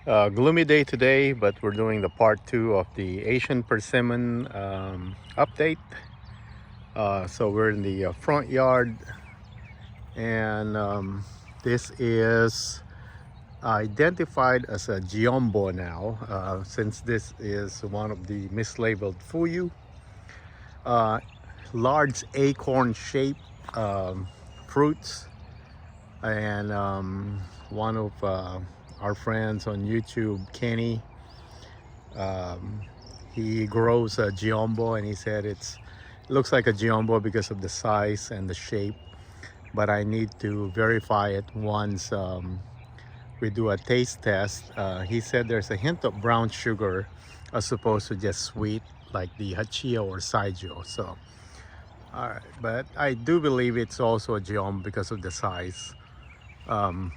Gloomy day today, but we're doing the part two of the Asian persimmon update. So we're in the front yard, and this is identified as a Giombo now, since this is one of the mislabeled Fuyu. Uh, Large acorn-shaped fruits, and one of our friends on YouTube, Kenny, um, he grows a Giombo, and he said it looks like a Giombo because of the size and the shape, but I need to verify it once we do a taste test. He said there's a hint of brown sugar as opposed to just sweet like the Hachio or Saijo. So all right, but I do believe it's also a Giombo because of the size. um,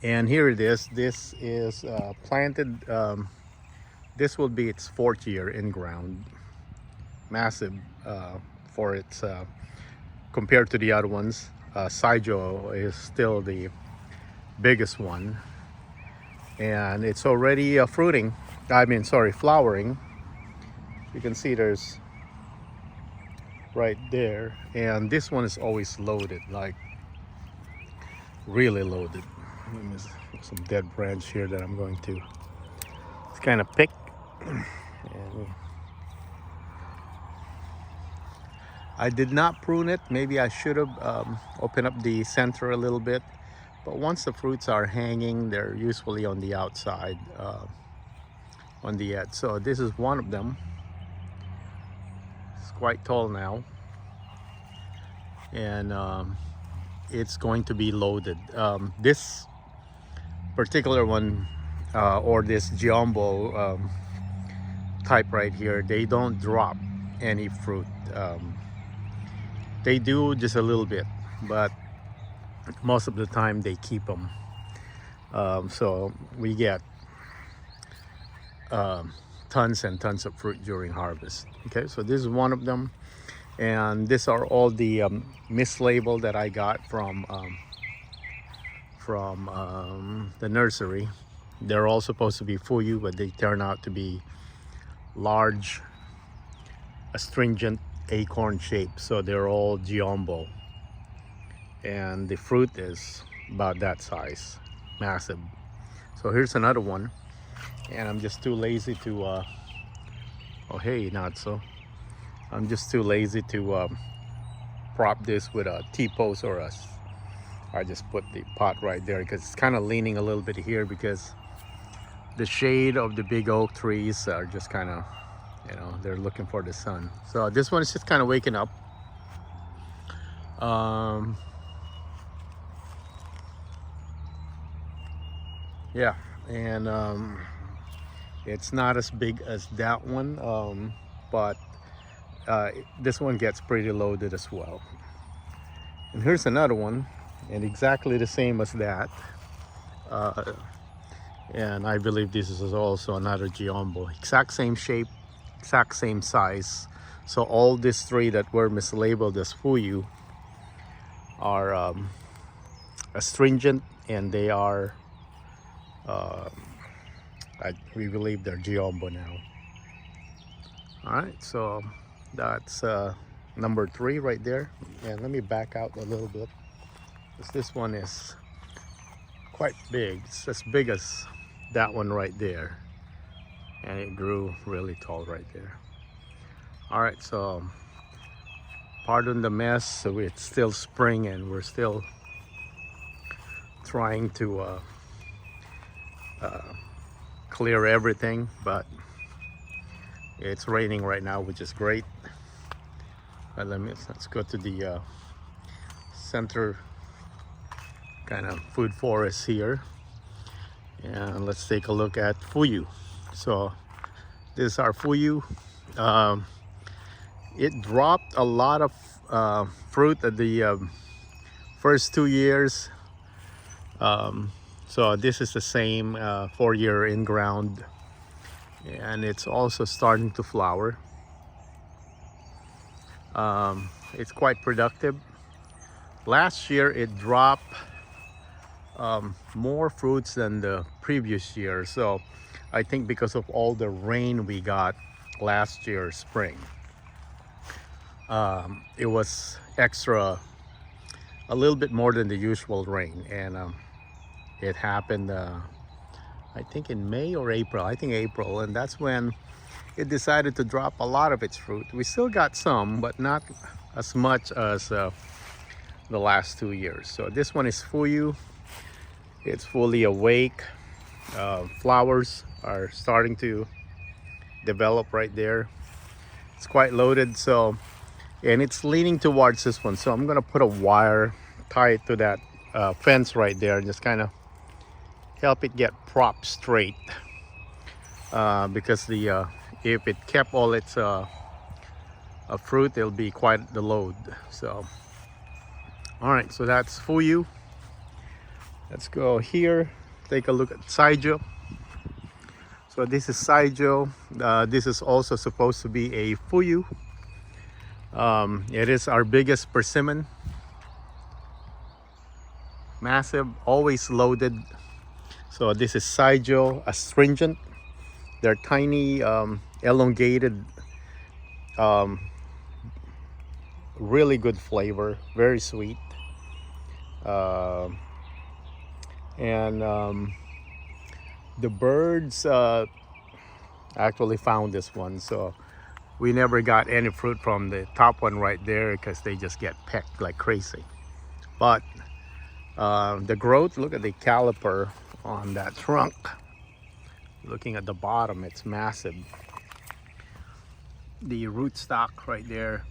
and here it is. This is planted, this will be its fourth year in ground. Massive for its compared to the other ones. Saijo is still the biggest one, and it's already fruiting. I mean, sorry, flowering. You can see there's right there, and this one is always loaded, like really loaded. There's some dead branch here that I'm going to kind of pick. And I did not prune it. Maybe I should have opened up the center a little bit. But once the fruits are hanging, they're usually on the outside, on the edge. So this is one of them. It's quite tall now. And it's going to be loaded. This particular one, or this Giombo type right here, they don't drop any fruit. They do just a little bit, but most of the time they keep them. So we get tons and tons of fruit during harvest. Okay, so this is one of them, and these are all the mislabeled that I got from the nursery. They're all supposed to be Fuyu, but they turn out to be large, astringent acorn shape, so they're all Giombo, and the fruit is about that size, massive. So here's another one, and I'm just too lazy to oh hey, not so, I'm just too lazy to prop this with a T-post or I just put the pot right there because it's kind of leaning a little bit here because the shade of the big oak trees are just kind of, they're looking for the sun. So this one is just kind of waking up. Yeah, and it's not as big as that one, but this one gets pretty loaded as well. And here's another one, and exactly the same as that. And I believe this is also another Giombo. Exact same shape, exact same size. So all these three that were mislabeled as Fuyu are astringent, and they are, we believe they're Giombo now. All right, so that's number 3 right there. And let me back out a little bit, because this one is quite big. It's as big as that one right there, and it grew really tall right there. All right, so pardon the mess. So it's still spring, and we're still trying to clear everything, but it's raining right now, which is great. But let's go to the center kind of food forest here, and let's take a look at Fuyu. So this is our Fuyu. It dropped a lot of fruit at the first 2 years. So this is the same 4-year in ground, and it's also starting to flower. It's quite productive. Last year it dropped more fruits than the previous year. So I think because of all the rain we got last year spring, it was extra, a little bit more than the usual rain. And it happened I think in May or April, I think April, and that's when it decided to drop a lot of its fruit. We still got some, but not as much as the last 2 years. So this one is Fuyu. It's fully awake. Flowers are starting to develop right there. It's quite loaded, so, and it's leaning towards this one. So I'm gonna put a wire, tie it to that fence right there, and just kind of help it get propped straight, because the if it kept all its fruit, it'll be quite the load. So all right, so that's Fuyu. Let's go here, take a look at Saijo. So this is Saijo. This is also supposed to be a Fuyu. It is our biggest persimmon. Massive, always loaded. So this is Saijo astringent. They're tiny, elongated, really good flavor, very sweet. And the birds actually found this one, so we never got any fruit from the top one right there because they just get pecked like crazy. But the growth, look at the caliper on that trunk. Looking at the bottom, it's massive. The rootstock right there,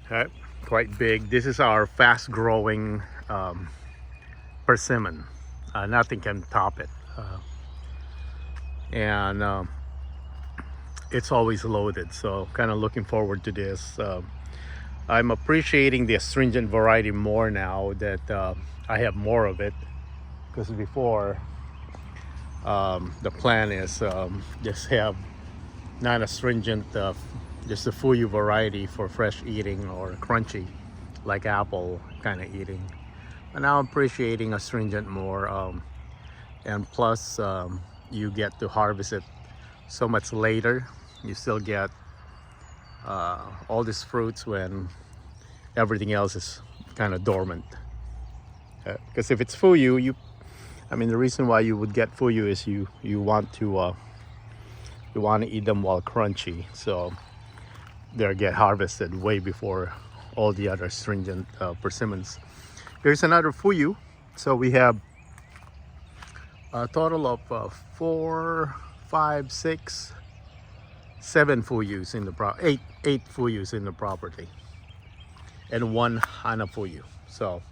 okay, quite big. This is our fast growing persimmon. Nothing can top it. And it's always loaded, so kind of looking forward to this. I'm appreciating the astringent variety more now that I have more of it, because before the plan is just have non-astringent, just the Fuyu variety for fresh eating or crunchy like apple kind of eating. But now I'm appreciating astringent more, and plus you get to harvest it so much later. You still get all these fruits when everything else is kind of dormant. Because if it's Fuyu, I mean, the reason why you would get Fuyu is you want to eat them while crunchy, so they'll get harvested way before all the other astringent persimmons. Here's another Fuyu. So we have a total of 4, 5, 6, 7 Fuyus in the eight Fuyus in the property, and 1 Hana Fuyu. So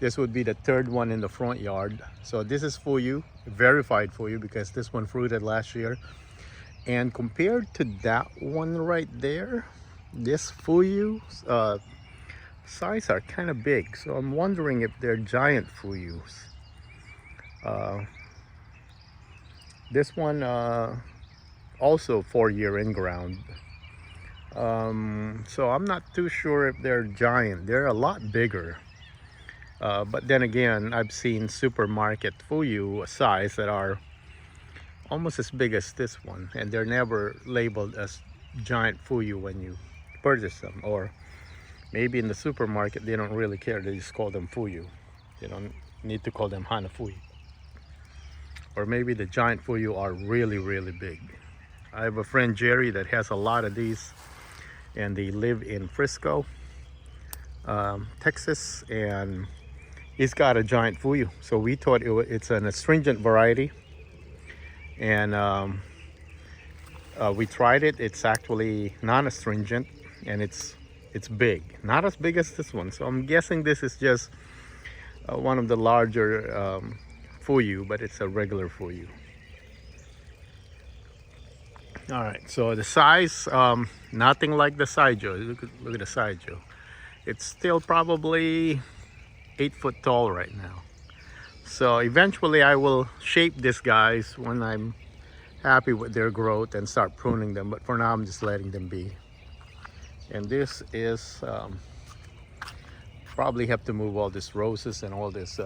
this would be the 3rd one in the front yard. So this is Fuyu, verified Fuyu, because this one fruited last year. And compared to that one right there, this Fuyu size are kind of big. So I'm wondering if they're giant Fuyus. This one also 4-year in-ground. So I'm not too sure if they're giant. They're a lot bigger. But then again, I've seen supermarket Fuyu size that are almost as big as this one, and they're never labeled as giant Fuyu when you purchase them. Or maybe in the supermarket they don't really care, they just call them Fuyu. They don't need to call them Hana Fuyu. Or maybe the giant Fuyu are really, really big. I have a friend, Jerry, that has a lot of these, and they live in Frisco, Texas, and he's got a giant Fuyu. So we thought it's an astringent variety, and we tried it. It's actually non-astringent, and it's big, not as big as this one. So I'm guessing this is just one of the larger Fuyu, but it's a regular Fuyu. All right, so the size, nothing like the Saijo. Look at the Saijo. It's still probably 8 foot tall right now. So eventually I will shape these guys when I'm happy with their growth and start pruning them. But for now, I'm just letting them be. And this is Probably have to move all these roses and all this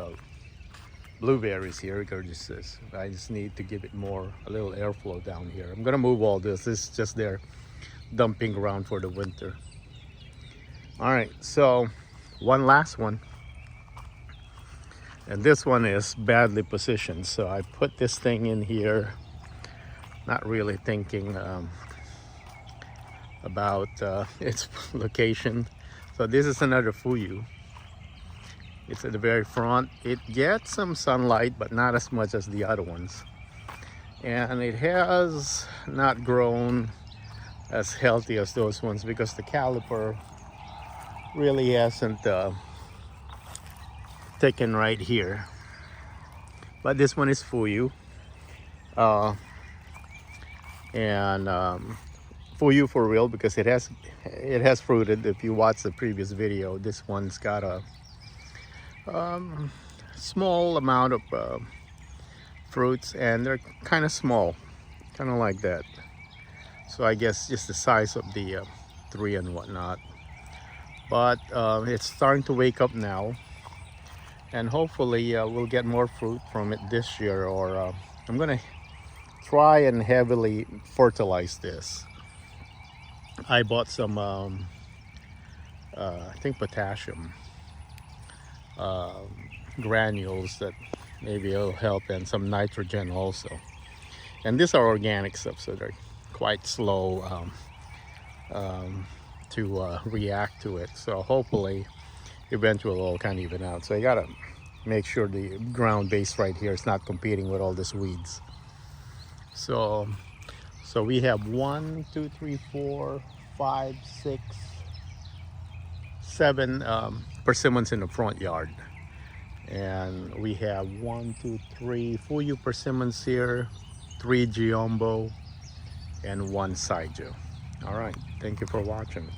blueberries here, because I just need to give it a little airflow down here. I'm gonna move all this. This is just there dumping around for the winter. All right, so one last one, and this one is badly positioned. So I put this thing in here, not really thinking about its location. So this is another Fuyu. It's at the very front. It gets some sunlight, but not as much as the other ones. And it has not grown as healthy as those ones because the caliper really hasn't taken right here. But this one is Fuyu. And Fuyu for real, because it has fruited. If you watch the previous video, this one's got a small amount of fruits, and they're kind of small, kind of like that. So I guess just the size of the tree and whatnot. But it's starting to wake up now, and hopefully we'll get more fruit from it this year, or I'm gonna try and heavily fertilize this. I bought some I think potassium granules that maybe it'll help, and some nitrogen also. And these are organic stuff, so they're quite slow to react to it. So hopefully eventually it'll kind of even out. So you gotta make sure the ground base right here is not competing with all these weeds. So we have 1, 2, 3, 4, 5, 6, 7 persimmons in the front yard, and we have 1, 2, 3 Fuyu persimmons here, 3 Giombo, and 1 Saijo. All right, thank you for watching.